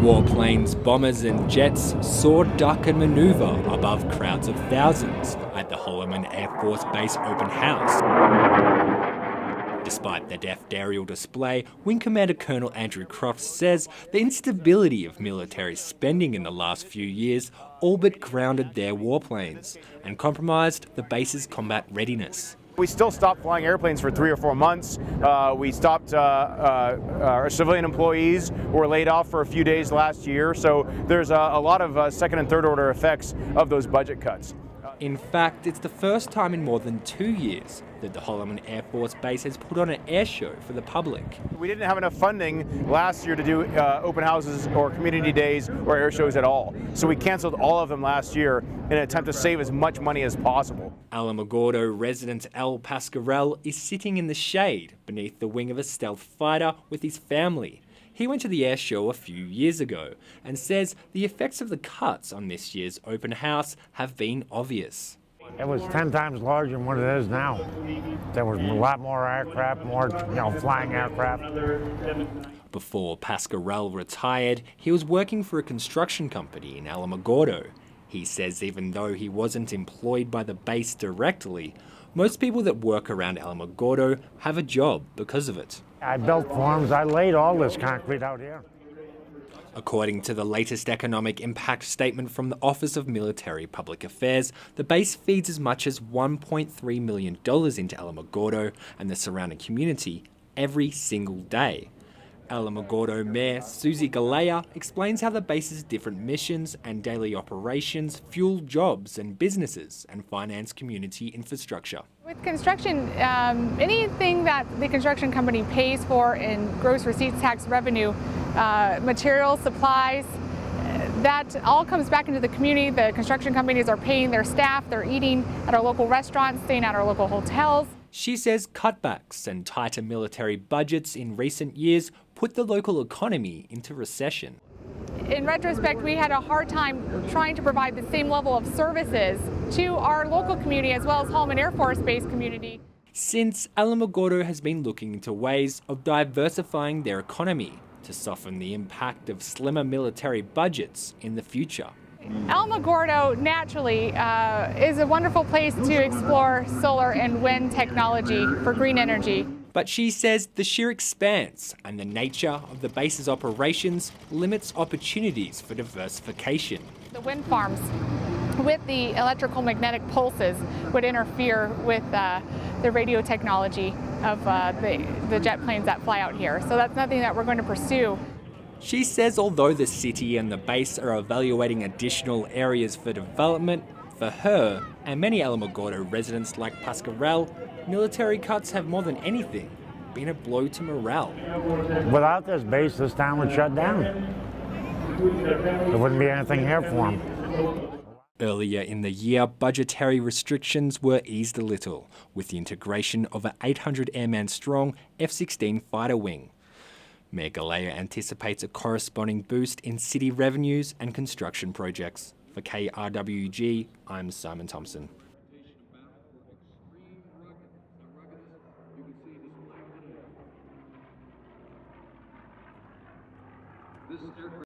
Warplanes, bombers and jets soar, duck and manoeuvre above crowds of thousands at the Holloman Air Force Base open house. Despite the deft aerial display, Wing Commander Colonel Andrew Croft says the instability of military spending in the last few years all but grounded their warplanes and compromised the base's combat readiness. We still stopped flying airplanes for 3 or 4 months. We stopped our civilian employees who were laid off for a few days last year. So there's a lot of second and third order effects of those budget cuts. In fact, it's the first time in more than 2 years that the Holloman Air Force Base has put on an air show for the public. We didn't have enough funding last year to do open houses or community days or air shows at all. So we canceled all of them last year in an attempt to save as much money as possible. Alamogordo resident Pasquarell is sitting in the shade beneath the wing of a stealth fighter with his family. He went to the air show a few years ago and says the effects of the cuts on this year's open house have been obvious. It was 10 times larger than what it is now. There was a lot more aircraft, more flying aircraft. Before Pasquarell retired, he was working for a construction company in Alamogordo. He says even though he wasn't employed by the base directly, most people that work around Alamogordo have a job because of it. I built farms, I laid all this concrete out here. According to the latest economic impact statement from the Office of Military Public Affairs, the base feeds as much as $1.3 million into Alamogordo and the surrounding community every single day. Alamogordo Mayor Susie Galea explains how the base's different missions and daily operations fuel jobs and businesses and finance community infrastructure. With construction, anything that the construction company pays for in gross receipts tax revenue, materials, supplies, that all comes back into the community. The construction companies are paying their staff, they're eating at our local restaurants, staying at our local hotels. She says cutbacks and tighter military budgets in recent years put the local economy into recession. In retrospect, we had a hard time trying to provide the same level of services to our local community as well as Holloman Air Force Base community. Since Alamogordo has been looking into ways of diversifying their economy to soften the impact of slimmer military budgets in the future. Alamogordo naturally is a wonderful place to explore solar and wind technology for green energy. But she says the sheer expanse and the nature of the base's operations limits opportunities for diversification. The wind farms with the electrical magnetic pulses would interfere with the radio technology of the jet planes that fly out here. So that's nothing that we're going to pursue. She says although the city and the base are evaluating additional areas for development, for her and many Alamogordo residents like Pasquarell, military cuts have more than anything been a blow to morale. Without this base, this town would shut down. There wouldn't be anything here for them. Earlier in the year, budgetary restrictions were eased a little with the integration of an 800 airman strong F-16 fighter wing. Mayor Galea anticipates a corresponding boost in city revenues and construction projects. For KRWG, I'm Simon Thompson.